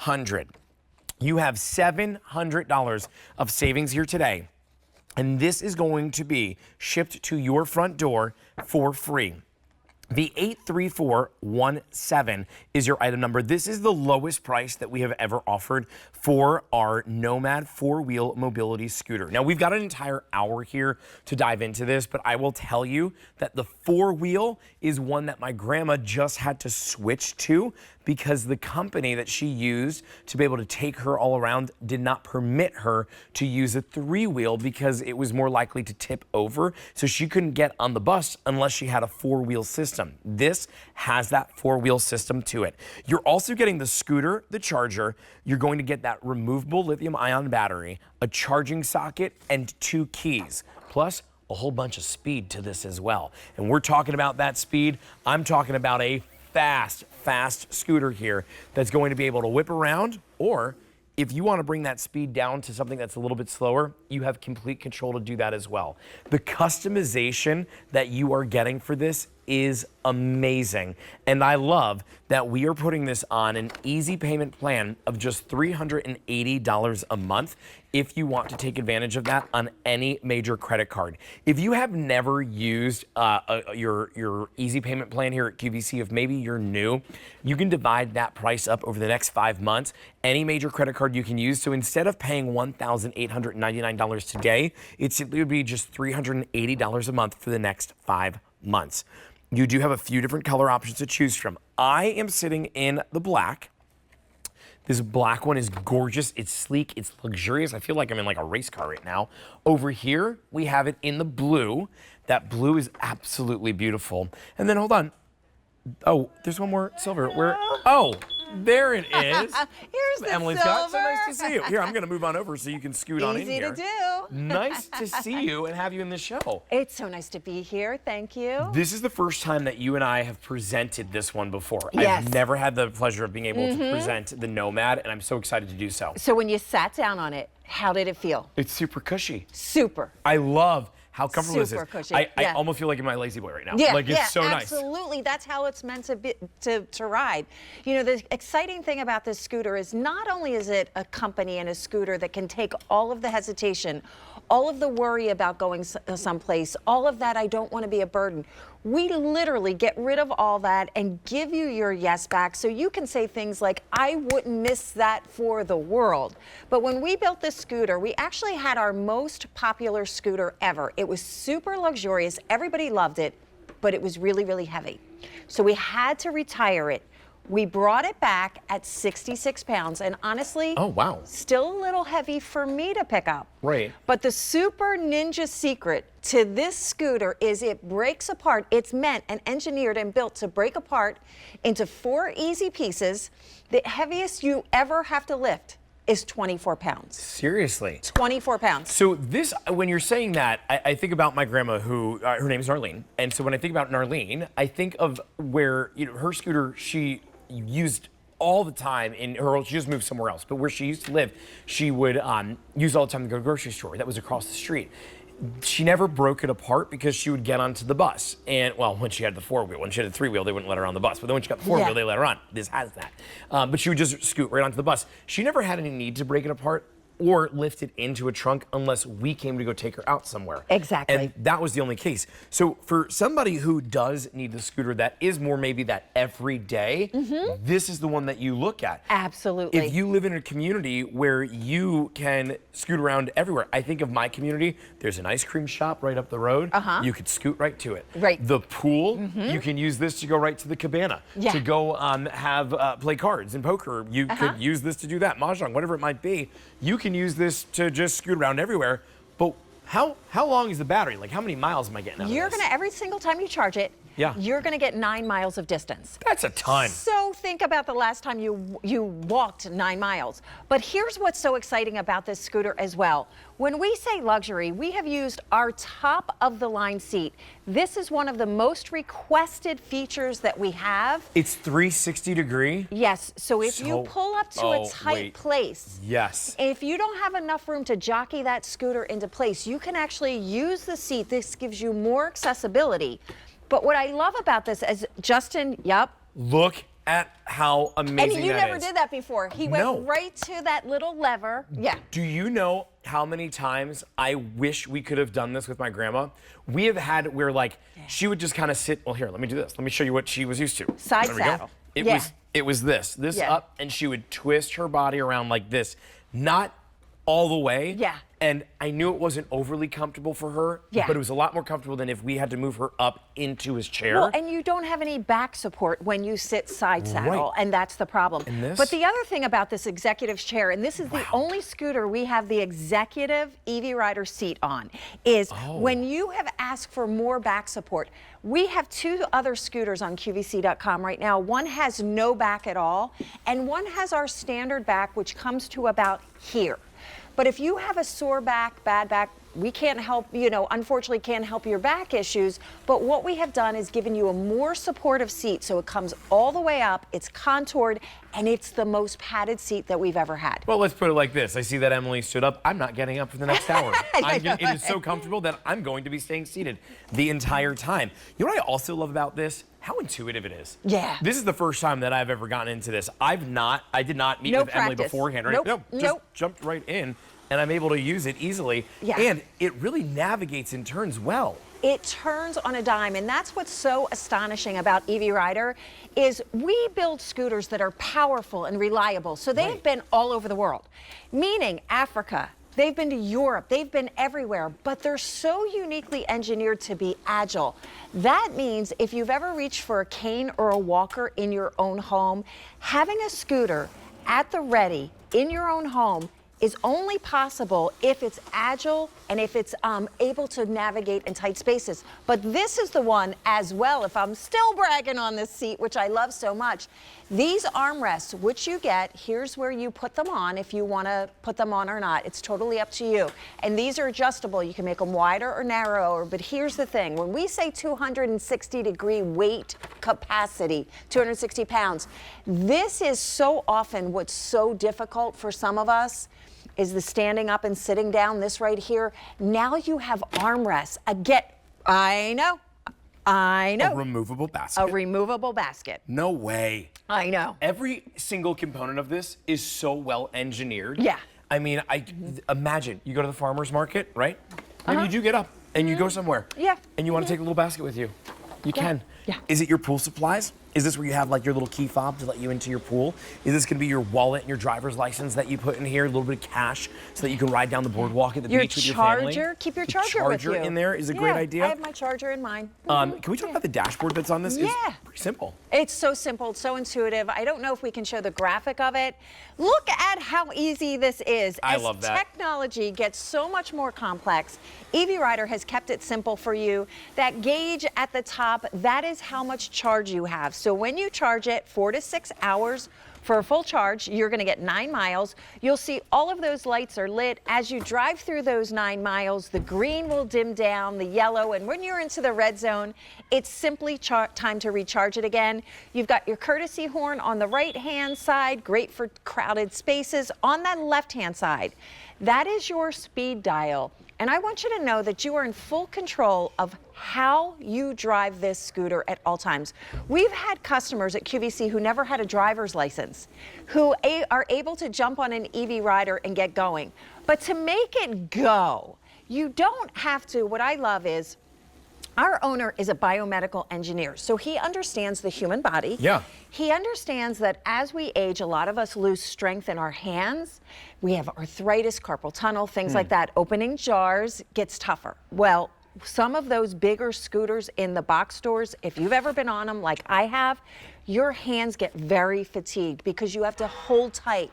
$700. You have $700 of savings here today. And this is going to be shipped to your front door for free. The 83417 is your item number. This is the lowest price that we have ever offered for our Nomad 4-wheel mobility scooter. Now, we've got an entire hour here to dive into this, but I will tell you that the 4-wheel is one that my grandma just had to switch to because the company that she used to be able to take her all around did not permit her to use a 3-wheel because it was more likely to tip over. So she couldn't get on the bus unless she had a 4-wheel system. This has that 4-wheel system to it. You're also getting the scooter, the charger. You're going to get that removable lithium-ion battery, a charging socket, and 2 keys. Plus, a whole bunch of speed to this as well. And we're talking about that speed. I'm talking about a fast scooter here that's going to be able to whip around, or if you want to bring that speed down to something that's a little bit slower, you have complete control to do that as well. The customization that you are getting for this is amazing. And I love that we are putting this on an easy payment plan of just $380 a month if you want to take advantage of that on any major credit card. If you have never used your easy payment plan here at QVC, if maybe you're new, you can divide that price up over the next 5 months. Any major credit card you can use. So instead of paying $1,899 today, it simply would be just $380 a month for the next 5 months. You do have a few different color options to choose from. I am sitting in the black. This black one is gorgeous. It's sleek. It's luxurious. I feel like I'm in like a race car right now. Over here, we have it in the blue. That blue is absolutely beautiful. And then hold on. Oh, there's one more silver. Where? Oh, there it is. Here's the Emily's silver. got. So nice to see you. Here, I'm going to move on over so you can scoot on in Easy here. to do. Nice to see you and have you in the show. It's so nice to be here. Thank you. This is the first time that you and I have presented this one before. Yes. I've never had the pleasure of being able to present the Nomad, and I'm so excited to do so. So when you sat down on it, how did it feel? It's super cushy. Super. I love how comfortable Super this is. cushy. I Yeah. almost feel like in my lazy boy right now. Yeah, Like it's so nice. absolutely. That's how it's meant to be to ride. You know, the exciting thing about this scooter is not only is it a company and a scooter that can take all of the hesitation, all of the worry about going someplace, all of that I don't want to be a burden. We literally get rid of all that and give you your yes back so you can say things like, I wouldn't miss that for the world. But when we built this scooter, we actually had our most popular scooter ever. It was super luxurious. Everybody loved it, but it was really, really heavy. So we had to retire it. We brought it back at 66 pounds, and honestly, Oh, wow. still a little heavy for me to pick up. Right. But the super ninja secret to this scooter is it breaks apart. It's meant and engineered and built to break apart into 4 easy pieces. The heaviest you ever have to lift is 24 pounds. Seriously. 24 pounds. So this, when you're saying that, I think about my grandma who, her name's Narlene. And so when I think about Narlene, I think of where, you know, her scooter, she used all the time in her, she just moved somewhere else, but where she used to live, she would use all the time to go to the grocery store. That was across the street. She never broke it apart because she would get onto the bus. And, well, when she had the 4-wheel, when she had the 3-wheel, they wouldn't let her on the bus. But then when she got the 4-wheel, they let her on. This has that. But she would just scoot right onto the bus. She never had any need to break it apart or lift it into a trunk unless we came to go take her out somewhere. Exactly. And that was the only case. So for somebody who does need the scooter that is more maybe that everyday, this is the one that you look at. Absolutely. If you live in a community where you can scoot around everywhere, I think of my community, there's an ice cream shop right up the road. You could scoot right to it. Right. The pool, you can use this to go right to the cabana. Yeah. To go play cards and poker. You could use this to do that, mahjong, whatever it might be. You can use this to just scoot around everywhere. But how long is the battery? Like, how many miles am I getting out of You're this? gonna, every single time you charge it, you're gonna get 9 miles of distance. That's a ton. So think about the last time you walked 9 miles. But here's what's so exciting about this scooter as well. When we say luxury, we have used our top of the line seat. This is one of the most requested features that we have. It's 360 degree? Yes, so if you pull up to a tight place, yes, if you don't have enough room to jockey that scooter into place, you can actually use the seat. This gives you more accessibility. But what I love about this is, Justin, look at how amazing And you that never is. did that before. He went right to that little lever. Yeah. Do you know how many times I wish we could have done this with my grandma? We have had where like she would just kind of sit. Well, here, let me do this. Let me show you what she was used to. Side There we go. saddle. It was this Yeah. up, and she would twist her body around like this, not all the way. Yeah. And I knew it wasn't overly comfortable for her, Yeah. but it was a lot more comfortable than if we had to move her up into his chair. Well, and you don't have any back support when you sit side saddle, and that's the problem. And this? But the other thing about this executive chair, and this is the only scooter we have the executive EV Rider seat on, is when you have asked for more back support. We have 2 other scooters on QVC.com right now. One has no back at all, and one has our standard back, which comes to about here. But if you have a sore back, bad back, we can't help, unfortunately can't help your back issues. But what we have done is given you a more supportive seat. So it comes all the way up, it's contoured, and it's the most padded seat that we've ever had. Well, let's put it like this. I see that Emily stood up. I'm not getting up for the next hour. It is so comfortable that I'm going to be staying seated the entire time. You know what I also love about this? How intuitive it is. Yeah. This is the first time that I've ever gotten into this. I did not meet with Emily beforehand. Or Nope. anything. No, just jumped right in, and I'm able to use it easily. Yeah. And it really navigates and turns well. It turns on a dime, and that's what's so astonishing about EV Rider is we build scooters that are powerful and reliable. So they have been all over the world, meaning Africa. They've been to Europe, they've been everywhere, but they're so uniquely engineered to be agile. That means if you've ever reached for a cane or a walker in your own home, having a scooter at the ready in your own home is only possible if it's agile and if it's able to navigate in tight spaces. But this is the one as well, if I'm still bragging on this seat, which I love so much. These armrests, which you get, here's where you put them on if you want to put them on or not. It's totally up to you. And these are adjustable. You can make them wider or narrower. But here's the thing. When we say 260-degree weight capacity, 260 pounds, this is so often what's so difficult for some of us is the standing up and sitting down, this right here. Now you have armrests. Again, I know. A removable basket. A removable basket. No way. I know. Every single component of this is so well engineered. Yeah. I mean, imagine you go to the farmer's market, right? And you do get up and you go somewhere. Yeah. And you want to take a little basket with you. You can. Yeah. Is it your pool supplies? Is this where you have like your little key fob to let you into your pool? Is this gonna be your wallet and your driver's license that you put in here, a little bit of cash so that you can ride down the boardwalk at the beach with your family? Keep your The charger with you. in there is a great idea. I have my charger in mine. Can we talk about the dashboard that's on this? Yeah. It's pretty simple. It's so simple, it's so intuitive. I don't know if we can show the graphic of it. Look at how easy this is. I love that. As technology gets so much more complex, EV Rider has kept it simple for you. That gauge at the top, that is how much charge you have. So when you charge it 4 to 6 hours for a full charge, you're going to get 9 miles. You'll see all of those lights are lit. As you drive through those 9 miles, the green will dim down, the yellow, and when you're into the red zone, it's simply time to recharge it again. You've got your courtesy horn on the right-hand side, great for crowded spaces. On that left-hand side, that is your speed dial. And I want you to know that you are in full control of how you drive this scooter at all times. We've had customers at QVC who never had a driver's license, who are able to jump on an EV Rider and get going. But to make it go, you don't have to. What I love is our owner is a biomedical engineer, so he understands the human body. Yeah. He understands that as we age, a lot of us lose strength in our hands. We have arthritis, carpal tunnel, things like that. Opening jars gets tougher. Well, some of those bigger scooters in the box stores, if you've ever been on them like I have, your hands get very fatigued because you have to hold tight.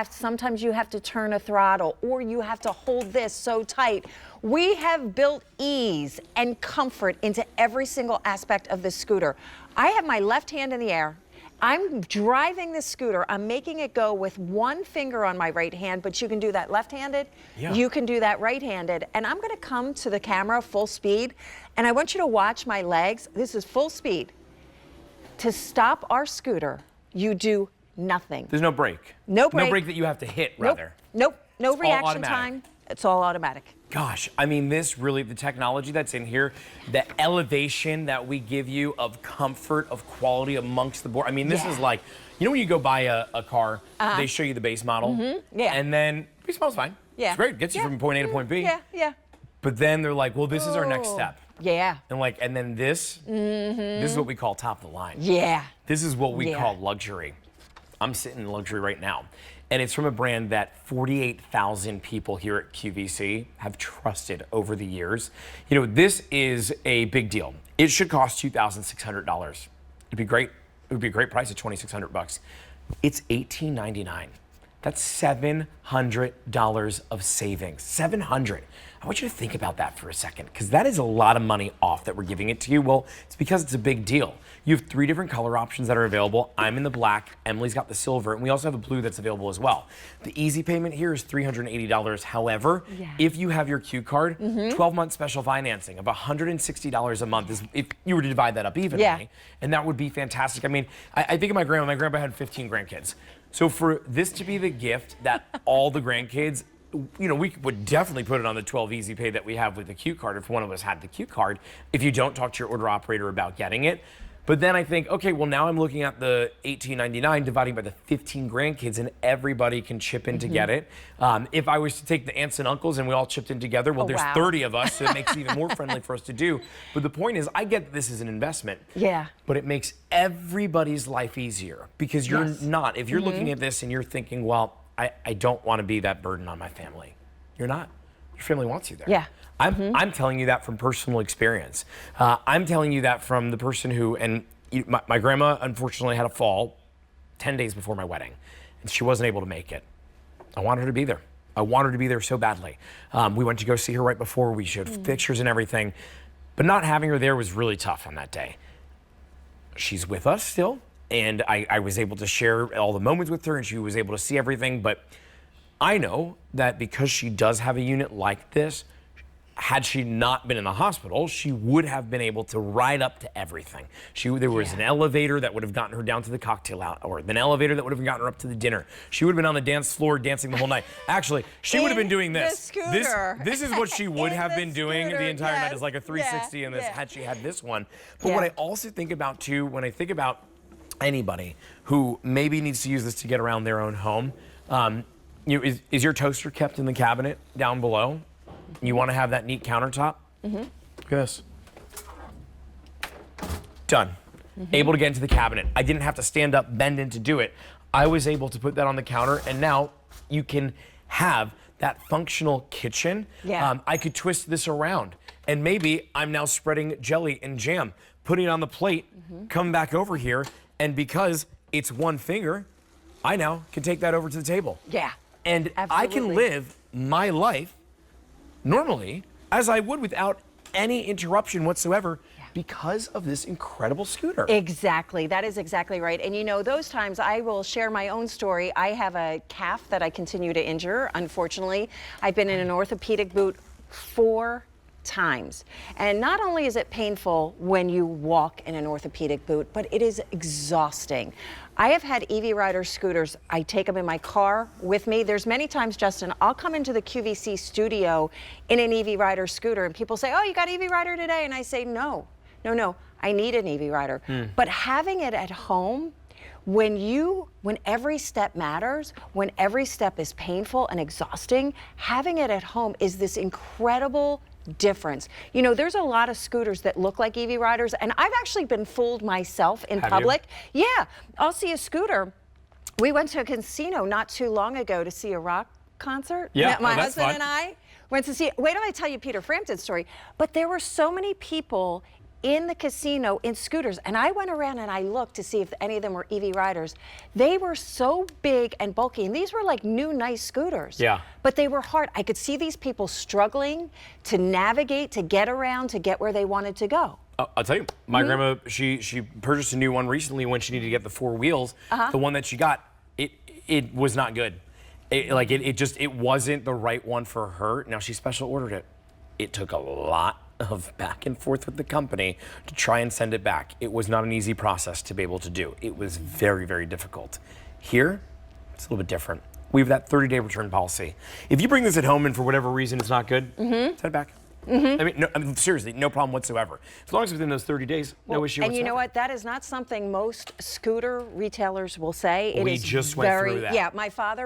Sometimes you have to turn a throttle or you have to hold this so tight. We have built ease and comfort into every single aspect of this scooter. I have my left hand in the air. I'm driving the scooter. I'm making it go with one finger on my right hand, but you can do that left-handed. Yeah. You can do that right-handed. And I'm gonna come to the camera full speed, and I want you to watch my legs. This is full speed. To stop our scooter, you do nothing. There's no brake. No brake. No brake that you have to hit, rather. Nope. no It's all reaction automatic. time. It's all automatic. Gosh, I mean, this really, the technology that's in here, the elevation that we give you of comfort, of quality amongst the board. I mean, this is like, you know when you go buy a car, they show you the base model? Yeah. And then, base model's fine. Yeah. It's great, gets you from point A to point B. Yeah, yeah. But then they're like, well, this is our next step. Yeah. And then this is what we call top of the line. Yeah. This is what we call luxury. I'm sitting in luxury right now. And it's from a brand that 48,000 people here at QVC have trusted over the years. You know, this is a big deal. It should cost $2,600. It'd be great. It would be a great price at $2,600. It's $1,899. That's $700 of savings. $700. I want you to think about that for a second, because that is a lot of money off that we're giving it to you. Well, it's because it's a big deal. You have 3 different color options that are available. I'm in the black, Emily's got the silver, and we also have a blue that's available as well. The easy payment here is $380. However, if you have your Q card, 12-month special financing of $160 a month is if you were to divide that up evenly, and that would be fantastic. I mean, I think of my grandpa had 15 grandkids. So for this to be the gift that all the grandkids, you know, we would definitely put it on the 12 easy pay that we have with the Q card if one of us had the Q card, if you don't talk to your order operator about getting it. But then I think, okay, well, now I'm looking at the $1,899 dividing by the 15 grandkids, and everybody can chip in to get it. If I was to take the aunts and uncles and we all chipped in together, well, there's 30 of us, so it makes it even more friendly for us to do. But the point is, I get that this is an investment. Yeah. But it makes everybody's life easier, because you're not, if you're looking at this and you're thinking, well, I don't want to be that burden on my family. You're not. Your family wants you there. Yeah. I'm telling you that from personal experience. I'm telling you that from the person who, and my grandma unfortunately had a fall 10 days before my wedding, and she wasn't able to make it. I wanted her to be there. I wanted her to be there so badly. We went to go see her right before. We showed pictures and everything, but not having her there was really tough on that day. She's with us still, and I was able to share all the moments with her, and she was able to see everything, but I know that because she does have a unit like this, had she not been in the hospital, she would have been able to ride up to everything. There was an elevator that would have gotten her down to the cocktail hour, an elevator that would have gotten her up to the dinner. She would have been on the dance floor dancing the whole night. Actually, she would have been doing this. This is what she would have been doing the entire night. It's like a 360 in this, had she had this one. But what I also think about too, when I think about anybody who maybe needs to use this to get around their own home, you know, is your toaster kept in the cabinet down below? You want to have that neat countertop? Look at this. Done. Able to get into the cabinet. I didn't have to stand up, bend in to do it. I was able to put that on the counter, and now you can have that functional kitchen. I could twist this around, and maybe I'm now spreading jelly and jam, putting it on the plate, come back over here, and because it's one finger, I now can take that over to the table. And I can live my life normally as I would without any interruption whatsoever because of this incredible scooter. Exactly. That is exactly right. And you know, those times I will share my own story. I have a calf that I continue to injure, unfortunately. I've been in an orthopedic boot 4 times. And not only is it painful when you walk in an orthopedic boot, but it is exhausting. I have had EV Rider scooters. I take them in my car with me. There's many times, Justin, I'll come into the QVC studio in an EV Rider scooter and people say, oh, you got EV Rider today? And I say, no, I need an EV Rider. But having it at home, when every step matters, when every step is painful and exhausting, having it at home is this incredible difference. You know, there's a lot of scooters that look like EV Riders, and I've actually been fooled myself in public. Yeah, I'll see a scooter. We went to a casino not too long ago to see a rock concert. My husband and I went to see, wait till I tell you Peter Frampton's story, but there were so many people in the casino in scooters, and I went around and I looked to see if any of them were EV Riders. They were so big and bulky, and these were like new, nice scooters. But they were hard. I could see these people struggling to navigate, to get around, to get where they wanted to go. I'll tell you, my grandma, she purchased a new one recently when she needed to get the 4 wheels. The one that she got, it was not good. It wasn't the right one for her. Now she special ordered it. It took a lot of back and forth with the company to try and send it back. It was not an easy process to be able to do. It was very, very difficult. Here, it's a little bit different. we have that 30-day return policy. If you bring this at home and for whatever reason it's not good, send it back. I mean, seriously, no problem whatsoever. As long as within those 30 days, no issue And whatsoever. you know what? That is not something most scooter retailers will say. We just went through that. Yeah, my father